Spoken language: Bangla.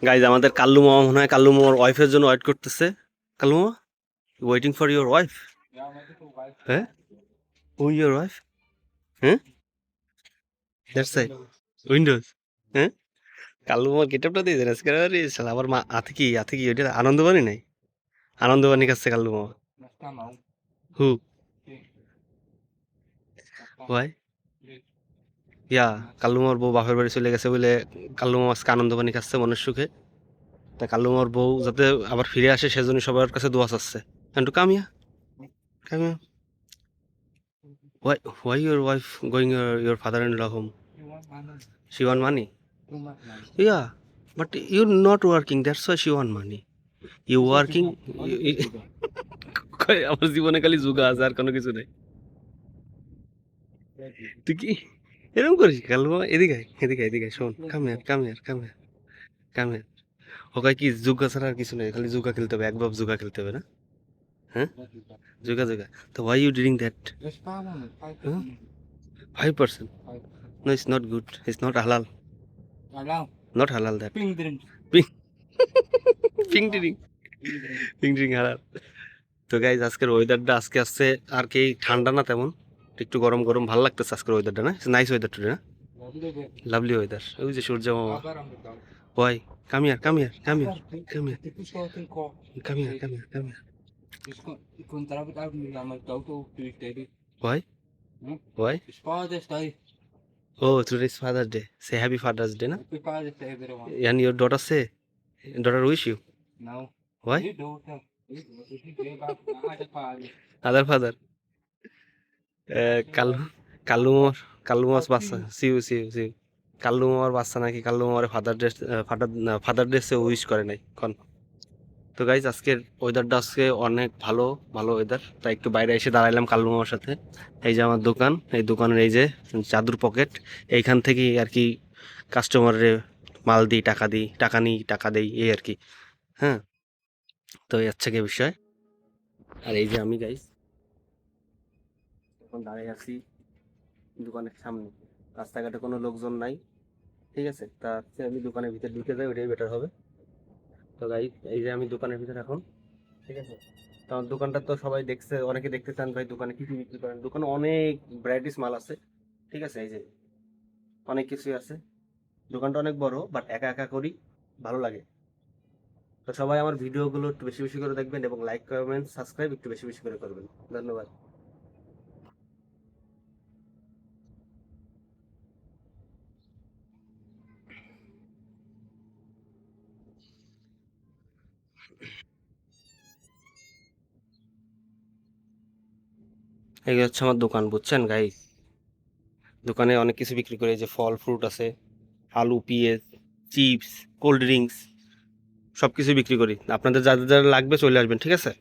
গাইজ আমাদের কাল্লু মামা মনে হয় কাল্লু মামার ওয়াইফের জন্য ওয়েট করতেছে। কাল্লু মামা, ওয়েটিং ফর ইউর ওয়াইফ? হ্যাঁ, হু ইউর ওয়াইফ? হ্যাঁ, দ্যাটস ইট, উইন্ডোজ। হ্যাঁ, কাল্লু মামার গেটআপটা দিয়েছেন আজকে। আরে শালা, আমার মা আতে কি ওইটা আনন্দবাণী নাই? আনন্দবাণী কাছে কাল্লু মামা। হু? ওয়াই? ইয়া, কাল্লু মামার বউ বাপের বাড়ি চলে গেছে বলে কাল্লু মামা আজকে আনন্দবাণী খাচ্ছে মনের সুখে। তা কাল্লু মামার বউ যাতে আবার ফিরে আসে সেজন্য সবার কাছে দোয়া চাচ্ছে। একটু Kamiya, Kamiya. Why your wife going your father-in-law home? She want money. Yeah, but you're not working. That's why she want money. You working. কই, আমার জীবনে খালি জুগা আছে, আর কোনো কিছু নাই। তুই কি এরকম করিস কাল? এদিকে আয়, এদিকে আয়, এদিকে আয়, শোন, come here, come here, come here, come here. ও কয় কি জুগা ছাড়া আর কিছু নেই, খালি জুগা খেলতে হবে, এক বাপ জুগা খেলতে হবে না? হ্যাঁ, জুগা জুগা। তো why you doing that? 5%? No, it's not good. It's not halal. Not halal that. Pink. Pink drink, pink drink হারার। তো গাইজ আজকের ওয়েদারটা আজকে আসছে আর কি ঠান্ডা না তেমন, একটু গরম গরম, ভালো লাগতেছে আজকের ওয়েদারটা, না? নাইস ওয়েদার টুডে, না? Lovely weather. ওই যে সূর্য মামা। Why? Come here, come here, come here, come here, come here, come here, come here. Why? Why? Oh, today is Father's Day. Say Happy Father's Day, na? And your daughter say, daughter wish you. Why? Other father. Kallu, Kallu মামার, কাল্লু মামার বাচ্চা, সিউ সিউ সিউ। কাল্লু মামার বাচ্চা নাকি কাল্লু মামার ফাদার ডে সে উইশ করে নাই কন। তো গাইজ আজকের ওয়েদারটা আজকে অনেক ভালো, ভালো ওয়েদার। তাই একটু বাইরে এসে দাঁড়াইলাম কাল্লু মামার সাথে। এই যে আমার দোকান, এই দোকানের এই যে চাদুর পকেট, এইখান থেকেই আর কি কাস্টমারের মাল দিই, টাকা দিই, টাকা নিই, টাকা দেই, এই আর কি। হ্যাঁ, তো এই হচ্ছে গিয়ে বিষয়। আর এই যে আমি গাইজ এখন দাঁড়িয়ে আছি দোকানের সামনে, রাস্তাঘাটে কোনো লোকজন নাই, ঠিক আছে? তা হচ্ছে আমি দোকানের ভিতরে ঢুকে যাই, ওইটাই বেটার হবে। তো গাইজ এই যে আমি দোকানের ভিতরে এখন, ঠিক আছে? তো আমার দোকানটা তো সবাই দেখছে, অনেকে দেখতে চান ভাই দোকানে কি কি বিক্রি করেন। দোকানে অনেক ভ্যারাইটিস মাল আছে, ঠিক আছে? এই যে অনেক কিছুই আছে। দোকানটা অনেক বড়, বাট একা একা করি, ভালো লাগে। তো সবাই আমার ভিডিওগুলো একটু বেশি বেশি করে দেখবেন এবং লাইক, কমেন্ট, সাবস্ক্রাইব একটু বেশি বেশি করে করবেন। ধন্যবাদ। এই হচ্ছে আমার দোকান, বুঝছেন গাইস? দোকানে অনেক কিছু বিক্রি করে, এই যে ফল ফ্রুট আছে, আলু, পেঁয়াজ, চিপস, কোল্ড ড্রিঙ্কস, সব কিছু বিক্রি করি। আপনাদের যাদের যারা লাগবে চলে আসবেন, ঠিক আছে?